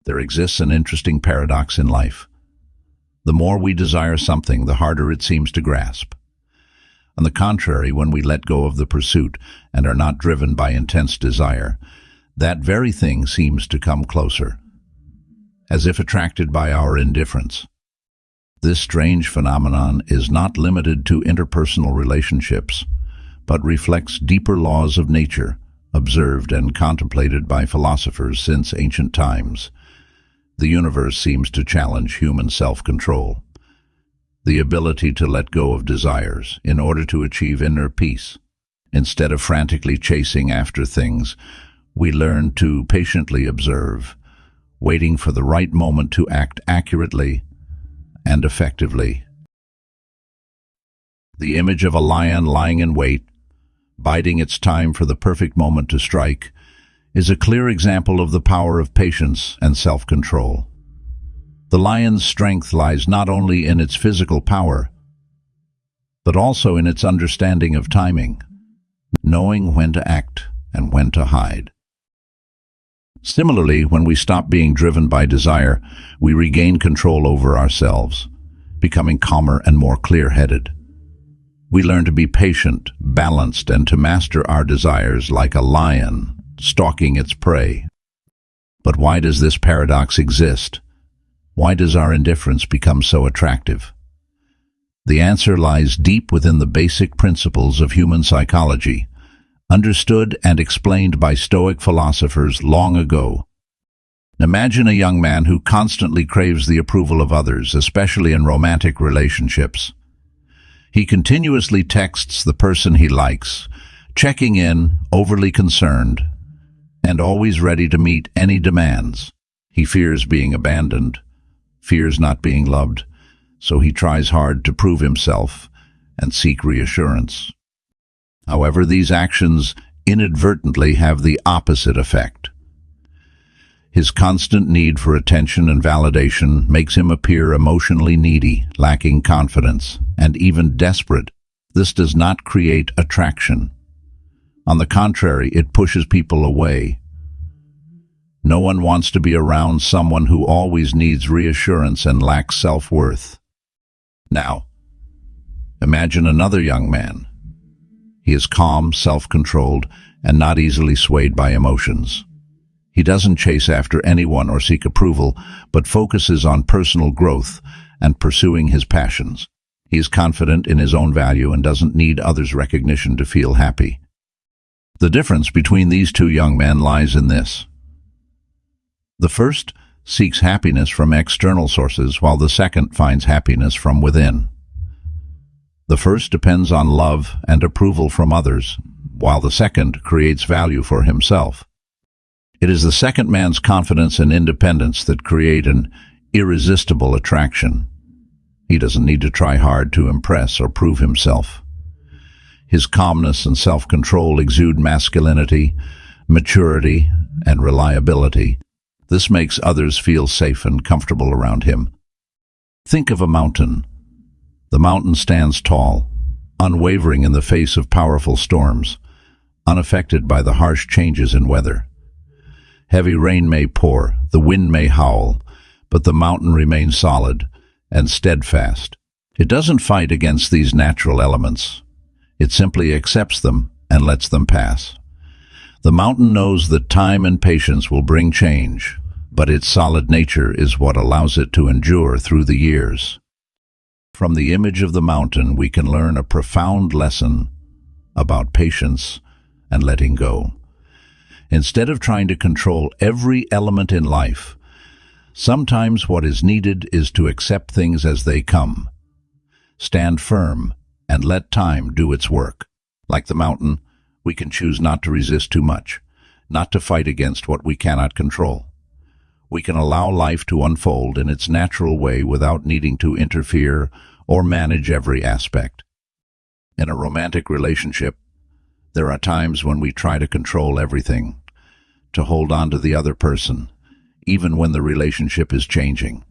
There exists an interesting paradox in life. The more we desire something, the harder it seems to grasp. On the contrary, when we let go of the pursuit and are not driven by intense desire, that very thing seems to come closer, as if attracted by our indifference. This strange phenomenon is not limited to interpersonal relationships, but reflects deeper laws of nature, observed and contemplated by philosophers since ancient times. The universe seems to challenge human self-control, the ability to let go of desires in order to achieve inner peace. Instead of frantically chasing after things, we learn to patiently observe, waiting for the right moment to act accurately and effectively. The image of a lion lying in wait, biding its time for the perfect moment to strike, is a clear example of the power of patience and self-control. The lion's strength lies not only in its physical power, but also in its understanding of timing, knowing when to act and when to hide. Similarly, when we stop being driven by desire, we regain control over ourselves, becoming calmer and more clear-headed. We learn to be patient, balanced, and to master our desires like a lion stalking its prey. But why does this paradox exist? Why does our indifference become so attractive? The answer lies deep within the basic principles of human psychology, understood and explained by Stoic philosophers long ago. Imagine a young man who constantly craves the approval of others, especially in romantic relationships. He continuously texts the person he likes, checking in, overly concerned, and always ready to meet any demands. He fears being abandoned, fears not being loved, so he tries hard to prove himself and seek reassurance. However, these actions inadvertently have the opposite effect. His constant need for attention and validation makes him appear emotionally needy, lacking confidence, and even desperate. This does not create attraction. On the contrary, it pushes people away. No one wants to be around someone who always needs reassurance and lacks self-worth. Now, imagine another young man. He is calm, self-controlled, and not easily swayed by emotions. He doesn't chase after anyone or seek approval, but focuses on personal growth and pursuing his passions. He is confident in his own value and doesn't need others' recognition to feel happy. The difference between these two young men lies in this. The first seeks happiness from external sources, while the second finds happiness from within. The first depends on love and approval from others, while the second creates value for himself. It is the second man's confidence and independence that create an irresistible attraction. He doesn't need to try hard to impress or prove himself. His calmness and self-control exude masculinity, maturity, and reliability. This makes others feel safe and comfortable around him. Think of a mountain. The mountain stands tall, unwavering in the face of powerful storms, unaffected by the harsh changes in weather. Heavy rain may pour, the wind may howl, but the mountain remains solid and steadfast. It doesn't fight against these natural elements. It simply accepts them and lets them pass. The mountain knows that time and patience will bring change, but its solid nature is what allows it to endure through the years. From the image of the mountain, we can learn a profound lesson about patience and letting go. Instead of trying to control every element in life, sometimes what is needed is to accept things as they come. Stand firm and let time do its work. Like the mountain, we can choose not to resist too much, not to fight against what we cannot control. We can allow life to unfold in its natural way without needing to interfere or manage every aspect. In a romantic relationship, there are times when we try to control everything, to hold on to the other person, even when the relationship is changing.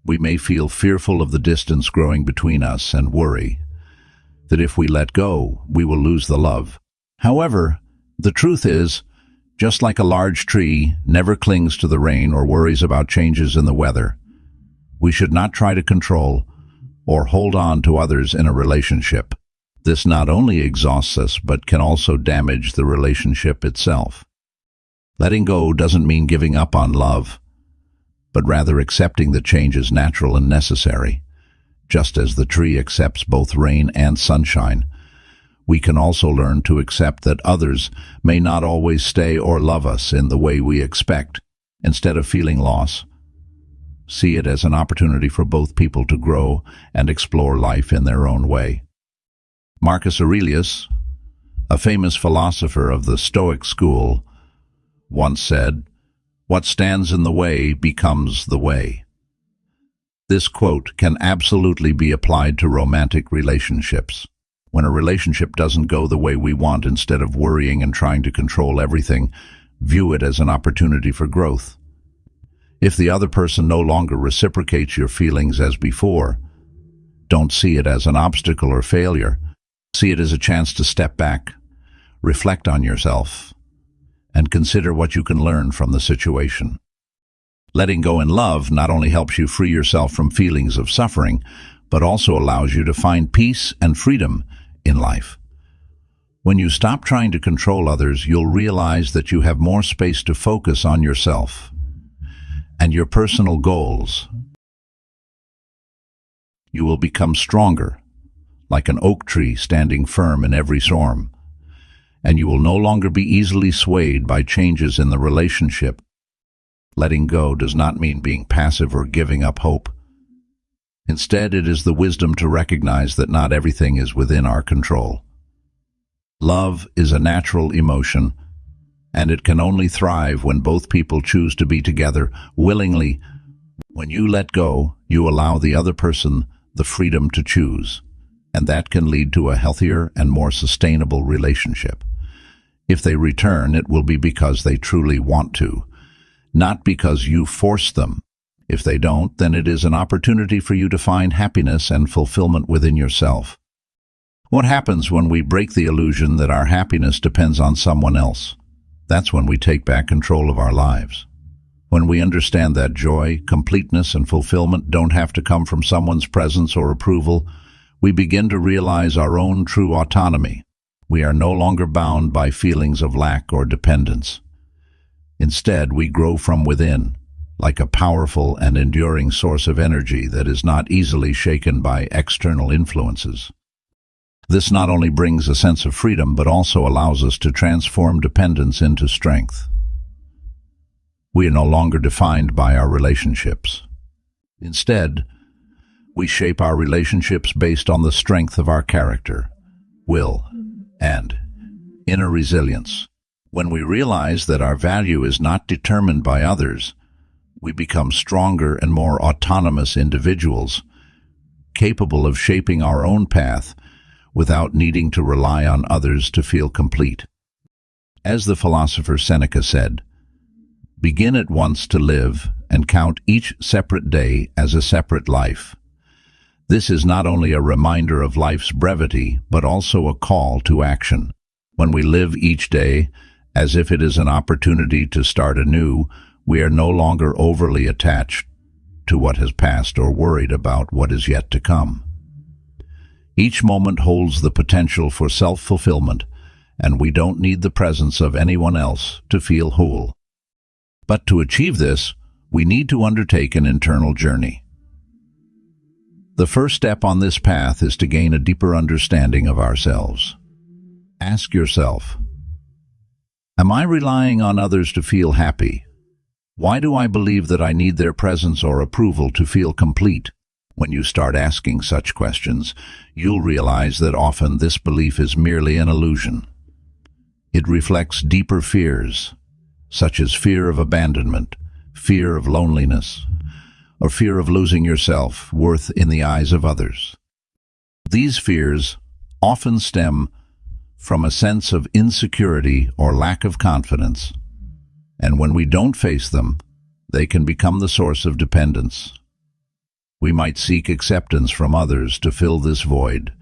We may feel fearful of the distance growing between us and worry that if we let go, we will lose the love. However, the truth is, Just like a large tree never clings to the rain or worries about changes in the weather, we should not try to control or hold on to others in a relationship. This not only exhausts us, but can also damage the relationship itself. Letting go doesn't mean giving up on love, but rather accepting that change is natural and necessary. Just as the tree accepts both rain and sunshine, we can also learn to accept that others may not always stay or love us in the way we expect. Instead of feeling loss, see it as an opportunity for both people to grow and explore life in their own way. Marcus Aurelius, a famous philosopher of the Stoic school, once said, "What stands in the way becomes the way." This quote can absolutely be applied to romantic relationships. When a relationship doesn't go the way we want, instead of worrying and trying to control everything, view it as an opportunity for growth. If the other person no longer reciprocates your feelings as before, don't see it as an obstacle or failure. See it as a chance to step back, reflect on yourself, and consider what you can learn from the situation. Letting go in love not only helps you free yourself from feelings of suffering, but also allows you to find peace and freedom in life. When you stop trying to control others, you'll realize that you have more space to focus on yourself and your personal goals. You will become stronger, like an oak tree standing firm in every storm, and you will no longer be easily swayed by changes in the relationship. Letting go does not mean being passive or giving up hope. Instead, it is the wisdom to recognize that not everything is within our control. Love is a natural emotion, and it can only thrive when both people choose to be together willingly. When you let go, you allow the other person the freedom to choose, and that can lead to a healthier and more sustainable relationship. If they return, it will be because they truly want to, not because you force them. If they don't, then it is an opportunity for you to find happiness and fulfillment within yourself. What happens when we break the illusion that our happiness depends on someone else? That's when we take back control of our lives. When we understand that joy, completeness, and fulfillment don't have to come from someone's presence or approval, we begin to realize our own true autonomy. We are no longer bound by feelings of lack or dependence. Instead, we grow from within, like a powerful and enduring source of energy that is not easily shaken by external influences. This not only brings a sense of freedom, but also allows us to transform dependence into strength. We are no longer defined by our relationships. Instead, we shape our relationships based on the strength of our character, will, and inner resilience. When we realize that our value is not determined by others, we become stronger and more autonomous individuals, capable of shaping our own path without needing to rely on others to feel complete. As the philosopher Seneca said, "Begin at once to live and count each separate day as a separate life." This is not only a reminder of life's brevity, but also a call to action. When we live each day as if it is an opportunity to start anew, we are no longer overly attached to what has passed or worried about what is yet to come. Each moment holds the potential for self-fulfillment, and we don't need the presence of anyone else to feel whole. But to achieve this, we need to undertake an internal journey. The first step on this path is to gain a deeper understanding of ourselves. Ask yourself, am I relying on others to feel happy? Why do I believe that I need their presence or approval to feel complete? When you start asking such questions, you'll realize that often this belief is merely an illusion. It reflects deeper fears, such as fear of abandonment, fear of loneliness, or fear of losing your self-worth in the eyes of others. These fears often stem from a sense of insecurity or lack of confidence, and when we don't face them, they can become the source of dependence. We might seek acceptance from others to fill this void,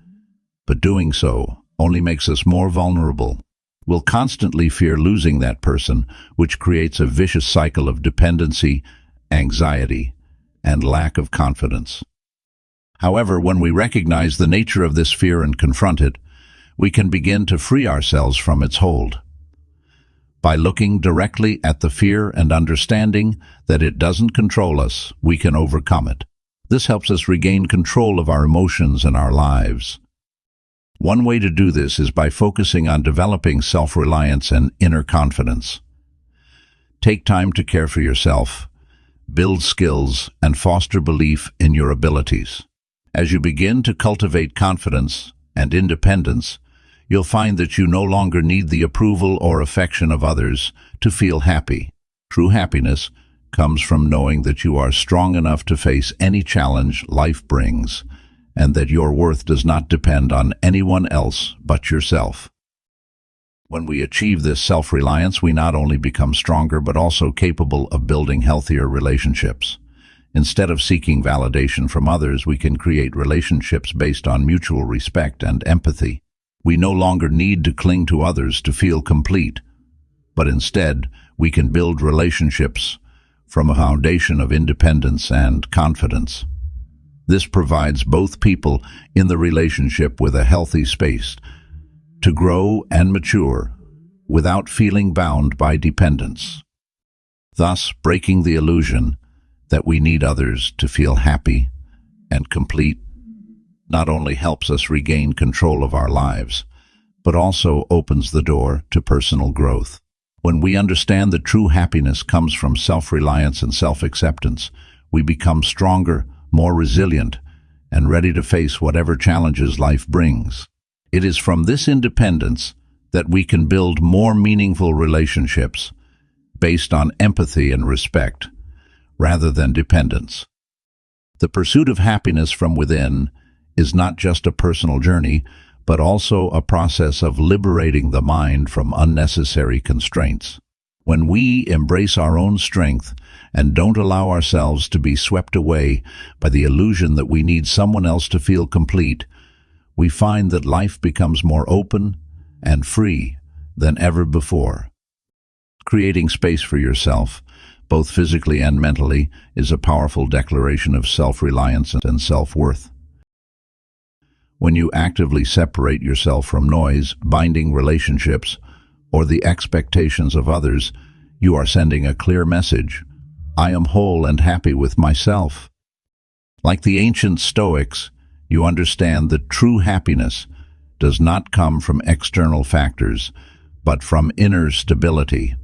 but doing so only makes us more vulnerable. We'll constantly fear losing that person, which creates a vicious cycle of dependency, anxiety, and lack of confidence. However, when we recognize the nature of this fear and confront it, we can begin to free ourselves from its hold. By looking directly at the fear and understanding that it doesn't control us, we can overcome it. This helps us regain control of our emotions and our lives. One way to do this is by focusing on developing self-reliance and inner confidence. Take time to care for yourself, build skills, and foster belief in your abilities. As you begin to cultivate confidence and independence, you'll find that you no longer need the approval or affection of others to feel happy. True happiness comes from knowing that you are strong enough to face any challenge life brings, and that your worth does not depend on anyone else but yourself. When we achieve this self-reliance, we not only become stronger but also capable of building healthier relationships. Instead of seeking validation from others, we can create relationships based on mutual respect and empathy. We no longer need to cling to others to feel complete, but instead we can build relationships from a foundation of independence and confidence. This provides both people in the relationship with a healthy space to grow and mature without feeling bound by dependence, thus breaking the illusion that we need others to feel happy and complete. Not only helps us regain control of our lives, but also opens the door to personal growth. When we understand that true happiness comes from self-reliance and self-acceptance, we become stronger, more resilient, and ready to face whatever challenges life brings. It is from this independence that we can build more meaningful relationships based on empathy and respect, rather than dependence. The pursuit of happiness from within is not just a personal journey, but also a process of liberating the mind from unnecessary constraints. When we embrace our own strength and don't allow ourselves to be swept away by the illusion that we need someone else to feel complete, we find that life becomes more open and free than ever before. Creating space for yourself, both physically and mentally, is a powerful declaration of self-reliance and self-worth. When you actively separate yourself from noise, binding relationships, or the expectations of others, you are sending a clear message: I am whole and happy with myself. Like the ancient Stoics, you understand that true happiness does not come from external factors, but from inner stability.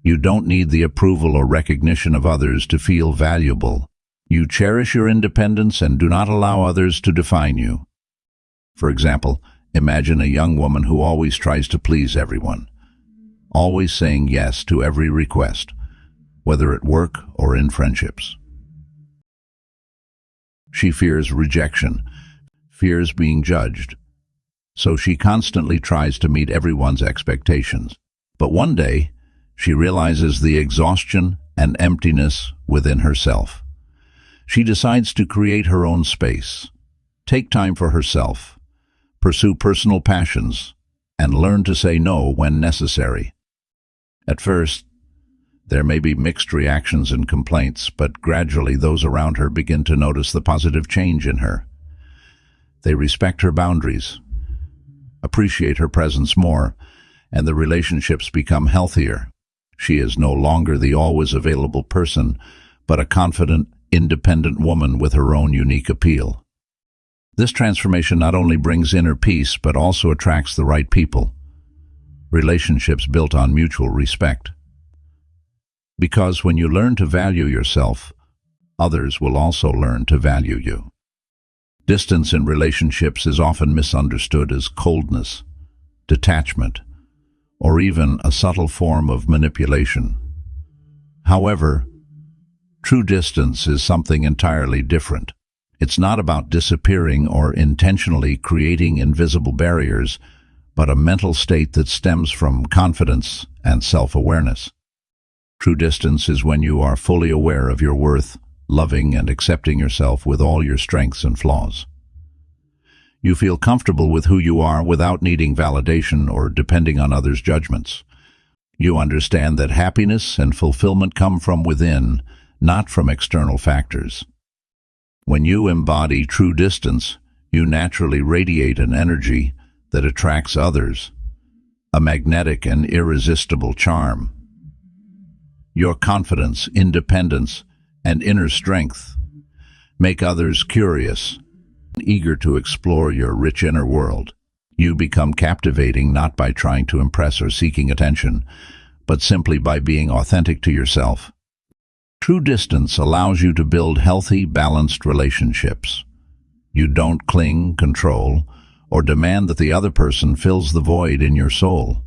You don't need the approval or recognition of others to feel valuable. You cherish your independence and do not allow others to define you. For example, imagine a young woman who always tries to please everyone, always saying yes to every request, whether at work or in friendships. She fears rejection, fears being judged, so she constantly tries to meet everyone's expectations. But one day, she realizes the exhaustion and emptiness within herself. She decides to create her own space, take time for herself, pursue personal passions, and learn to say no when necessary. At first, there may be mixed reactions and complaints, but gradually those around her begin to notice the positive change in her. They respect her boundaries, appreciate her presence more, and the relationships become healthier. She is no longer the always available person, but a confident, independent woman with her own unique appeal. This transformation not only brings inner peace, but also attracts the right people. Relationships built on mutual respect. Because when you learn to value yourself, others will also learn to value you. Distance in relationships is often misunderstood as coldness, detachment, or even a subtle form of manipulation. However, true distance is something entirely different. It's not about disappearing or intentionally creating invisible barriers, but a mental state that stems from confidence and self-awareness. True distance is when you are fully aware of your worth, loving and accepting yourself with all your strengths and flaws. You feel comfortable with who you are without needing validation or depending on others' judgments. You understand that happiness and fulfillment come from within, not from external factors. When you embody true distance, you naturally radiate an energy that attracts others, a magnetic and irresistible charm. Your confidence, independence, and inner strength make others curious, eager to explore your rich inner world. You become captivating not by trying to impress or seeking attention, but simply by being authentic to yourself. True distance allows you to build healthy, balanced relationships. You don't cling, control, or demand that the other person fills the void in your soul.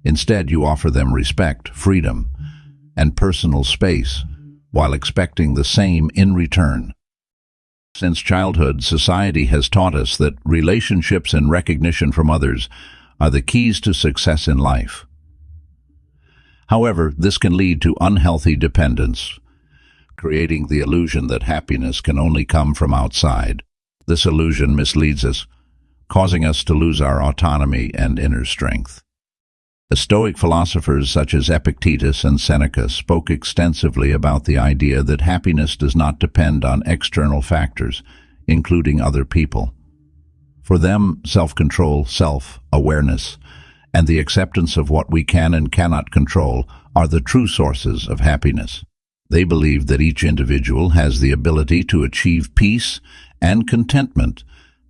Instead, you offer them respect, freedom, and personal space, while expecting the same in return. Since childhood, society has taught us that relationships and recognition from others are the keys to success in life. However, this can lead to unhealthy dependence, creating the illusion that happiness can only come from outside. This illusion misleads us, causing us to lose our autonomy and inner strength. The Stoic philosophers such as Epictetus and Seneca spoke extensively about the idea that happiness does not depend on external factors, including other people. For them, self-control, self-awareness, and the acceptance of what we can and cannot control are the true sources of happiness. They believe that each individual has the ability to achieve peace and contentment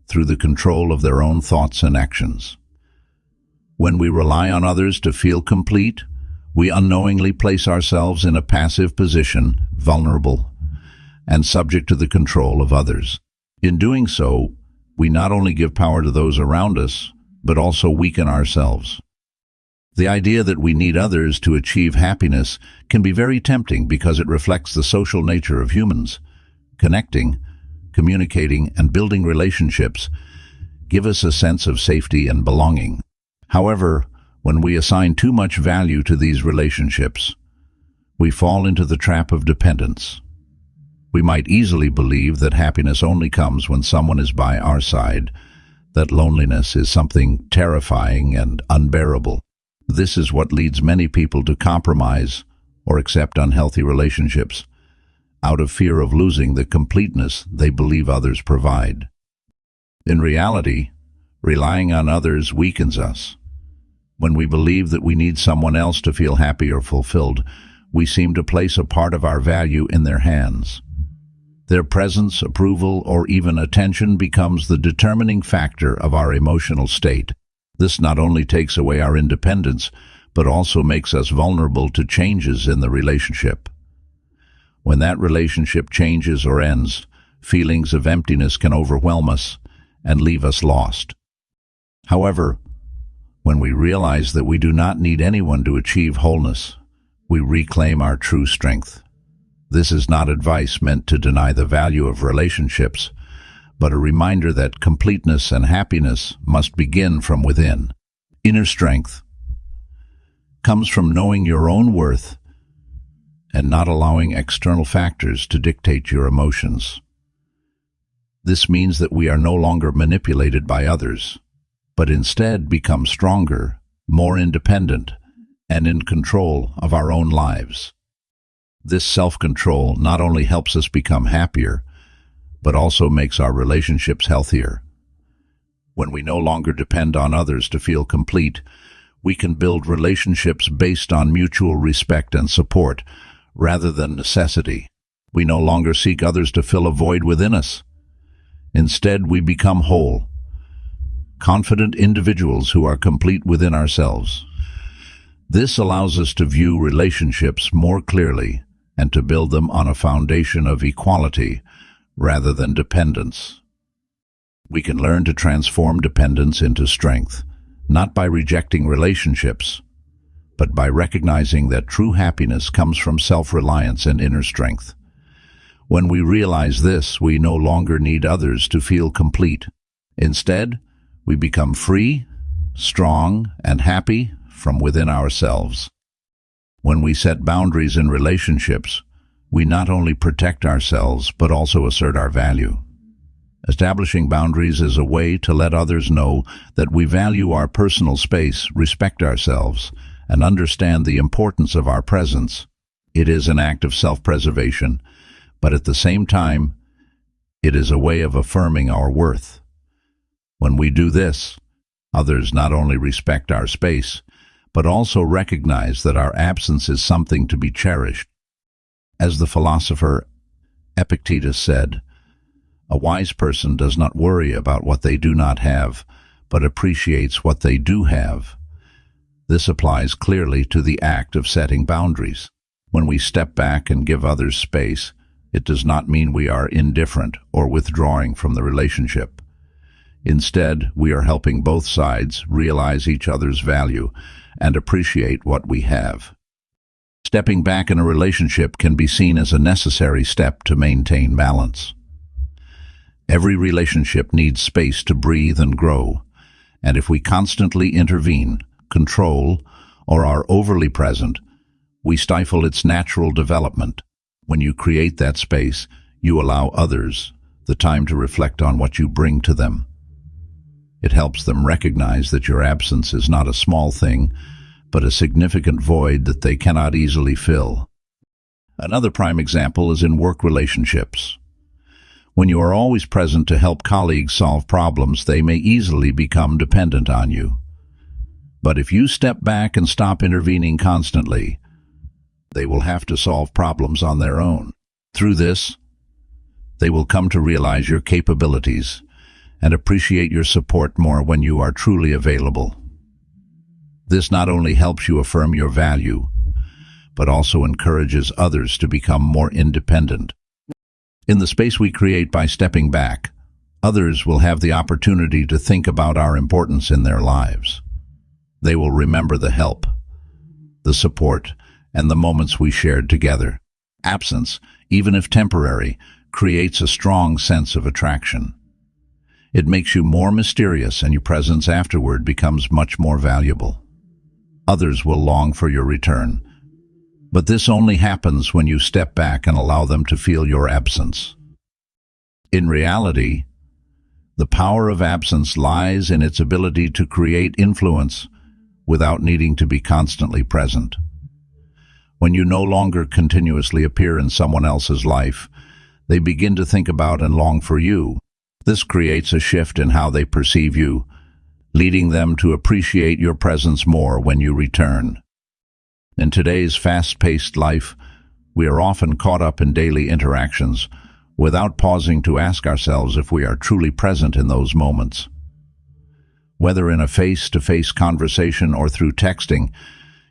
through the control of their own thoughts and actions. When we rely on others to feel complete, we unknowingly place ourselves in a passive position, vulnerable, and subject to the control of others. In doing so, we not only give power to those around us, but also weaken ourselves. The idea that we need others to achieve happiness can be very tempting because it reflects the social nature of humans. Connecting, communicating, and building relationships give us a sense of safety and belonging. However, when we assign too much value to these relationships, we fall into the trap of dependence. We might easily believe that happiness only comes when someone is by our side, that loneliness is something terrifying and unbearable. This is what leads many people to compromise or accept unhealthy relationships, out of fear of losing the completeness they believe others provide. In reality, relying on others weakens us. When we believe that we need someone else to feel happy or fulfilled, we seem to place a part of our value in their hands. Their presence, approval, or even attention becomes the determining factor of our emotional state. This not only takes away our independence, but also makes us vulnerable to changes in the relationship. When that relationship changes or ends, feelings of emptiness can overwhelm us and leave us lost. However, when we realize that we do not need anyone to achieve wholeness, we reclaim our true strength. This is not advice meant to deny the value of relationships, but a reminder that completeness and happiness must begin from within. Inner strength comes from knowing your own worth and not allowing external factors to dictate your emotions. This means that we are no longer manipulated by others, but instead become stronger, more independent, and in control of our own lives. This self-control not only helps us become happier, but also makes our relationships healthier. When we no longer depend on others to feel complete, we can build relationships based on mutual respect and support, rather than necessity. We no longer seek others to fill a void within us. Instead, we become whole, confident individuals who are complete within ourselves. This allows us to view relationships more clearly and to build them on a foundation of equality rather than dependence. We can learn to transform dependence into strength, not by rejecting relationships, but by recognizing that true happiness comes from self-reliance and inner strength. When we realize this, we no longer need others to feel complete. Instead, we become free, strong, and happy from within ourselves. When we set boundaries in relationships, we not only protect ourselves but also assert our value. Establishing boundaries is a way to let others know that we value our personal space, respect ourselves, and understand the importance of our presence. It is an act of self-preservation, but at the same time, it is a way of affirming our worth. When we do this, others not only respect our space, but also recognize that our absence is something to be cherished. As the philosopher Epictetus said, "A wise person does not worry about what they do not have, but appreciates what they do have." This applies clearly to the act of setting boundaries. When we step back and give others space, it does not mean we are indifferent or withdrawing from the relationship. Instead, we are helping both sides realize each other's value and appreciate what we have. Stepping back in a relationship can be seen as a necessary step to maintain balance. Every relationship needs space to breathe and grow, and if we constantly intervene, control, or are overly present, we stifle its natural development. When you create that space, you allow others the time to reflect on what you bring to them. It helps them recognize that your absence is not a small thing, but a significant void that they cannot easily fill. Another prime example is in work relationships. When you are always present to help colleagues solve problems, they may easily become dependent on you. But if you step back and stop intervening constantly, they will have to solve problems on their own. Through this, they will come to realize your capabilities and appreciate your support more when you are truly available. This not only helps you affirm your value, but also encourages others to become more independent. In the space we create by stepping back, others will have the opportunity to think about our importance in their lives. They will remember the help, the support, and the moments we shared together. Absence, even if temporary, creates a strong sense of attraction. It makes you more mysterious, and your presence afterward becomes much more valuable. Others will long for your return, but this only happens when you step back and allow them to feel your absence. In reality, the power of absence lies in its ability to create influence without needing to be constantly present. When you no longer continuously appear in someone else's life, they begin to think about and long for you. This creates a shift in how they perceive you, leading them to appreciate your presence more when you return. In today's fast-paced life, we are often caught up in daily interactions without pausing to ask ourselves if we are truly present in those moments. Whether in a face-to-face conversation or through texting,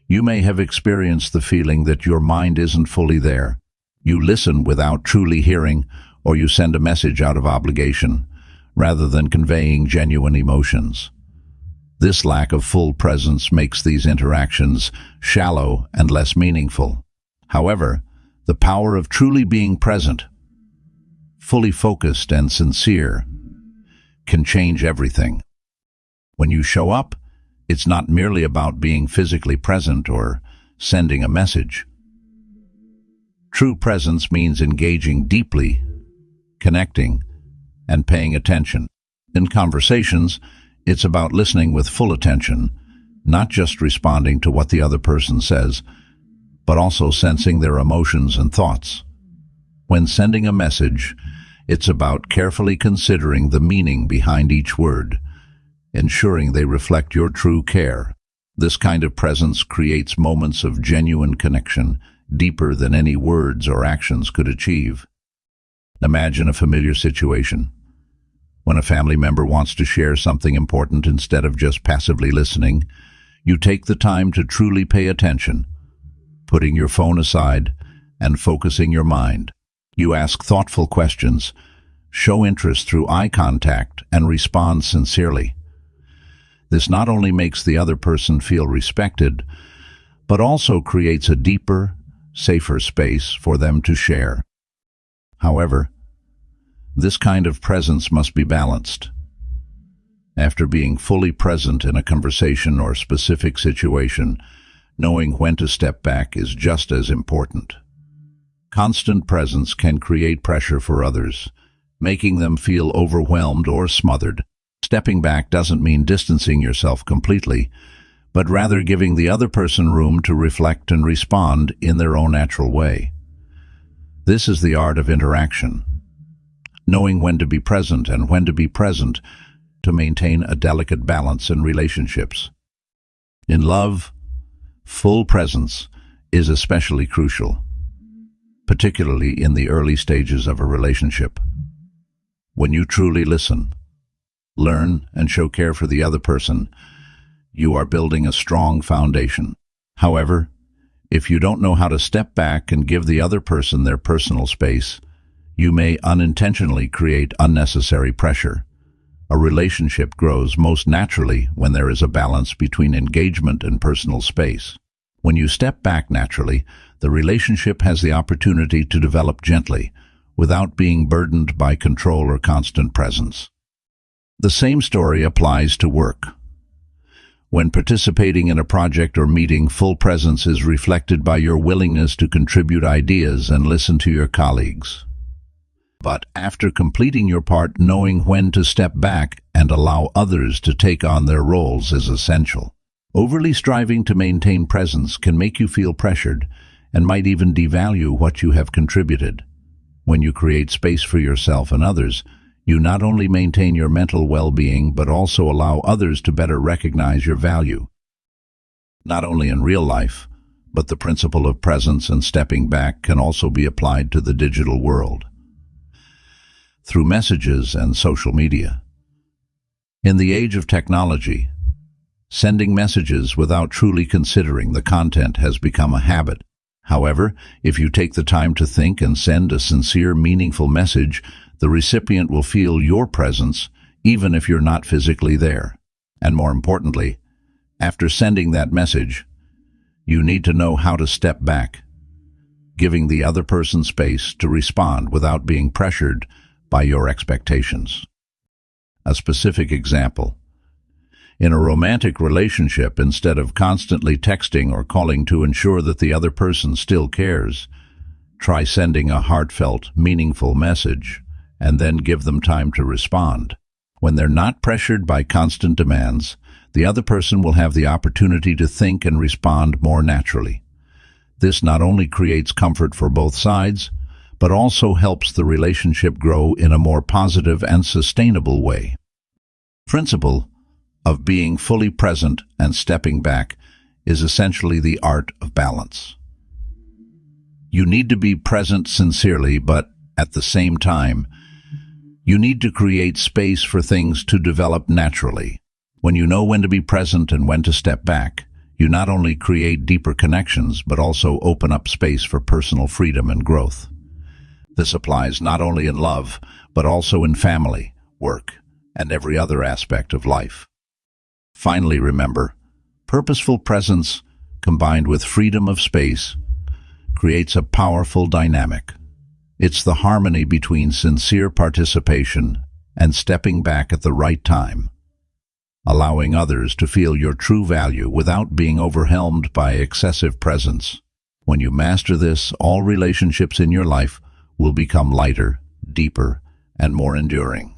you may have experienced the feeling that your mind isn't fully there. You listen without truly hearing, or you send a message out of obligation, rather than conveying genuine emotions. This lack of full presence makes these interactions shallow and less meaningful. However, the power of truly being present, fully focused and sincere, can change everything. When you show up, it's not merely about being physically present or sending a message. True presence means engaging deeply, connecting, and paying attention. In conversations, it's about listening with full attention, not just responding to what the other person says, but also sensing their emotions and thoughts. When sending a message, it's about carefully considering the meaning behind each word, ensuring they reflect your true care. This kind of presence creates moments of genuine connection, deeper than any words or actions could achieve. Imagine a familiar situation. When a family member wants to share something important, instead of just passively listening, you take the time to truly pay attention, putting your phone aside and focusing your mind. You ask thoughtful questions, show interest through eye contact, and respond sincerely. This not only makes the other person feel respected, but also creates a deeper, safer space for them to share. However, this kind of presence must be balanced. After being fully present in a conversation or specific situation, knowing when to step back is just as important. Constant presence can create pressure for others, making them feel overwhelmed or smothered. Stepping back doesn't mean distancing yourself completely, but rather giving the other person room to reflect and respond in their own natural way. This is the art of interaction, knowing when to be present and when to be present to maintain a delicate balance in relationships. In love, full presence is especially crucial, particularly in the early stages of a relationship. When you truly listen, learn, and show care for the other person, you are building a strong foundation. However, if you don't know how to step back and give the other person their personal space, you may unintentionally create unnecessary pressure. A relationship grows most naturally when there is a balance between engagement and personal space. When you step back naturally, the relationship has the opportunity to develop gently, without being burdened by control or constant presence. The same story applies to work. When participating in a project or meeting, full presence is reflected by your willingness to contribute ideas and listen to your colleagues. But after completing your part, knowing when to step back and allow others to take on their roles is essential. Overly striving to maintain presence can make you feel pressured and might even devalue what you have contributed. When you create space for yourself and others, you not only maintain your mental well-being but also allow others to better recognize your value. Not only in real life, but the principle of presence and stepping back can also be applied to the digital world. Through messages and social media. In the age of technology, sending messages without truly considering the content has become a habit. However, if you take the time to think and send a sincere, meaningful message, the recipient will feel your presence even if you're not physically there. And more importantly, after sending that message, you need to know how to step back, giving the other person space to respond without being pressured by your expectations. A specific example. In a romantic relationship, instead of constantly texting or calling to ensure that the other person still cares, try sending a heartfelt, meaningful message and then give them time to respond. When they're not pressured by constant demands, the other person will have the opportunity to think and respond more naturally. This not only creates comfort for both sides, but also helps the relationship grow in a more positive and sustainable way. Principle of being fully present and stepping back is essentially the art of balance. You need to be present sincerely, but at the same time, you need to create space for things to develop naturally. When you know when to be present and when to step back, you not only create deeper connections, but also open up space for personal freedom and growth. This applies not only in love, but also in family, work, and every other aspect of life. Finally, remember, purposeful presence combined with freedom of space creates a powerful dynamic. It's the harmony between sincere participation and stepping back at the right time, allowing others to feel your true value without being overwhelmed by excessive presence. When you master this, all relationships in your life will become lighter, deeper, and more enduring.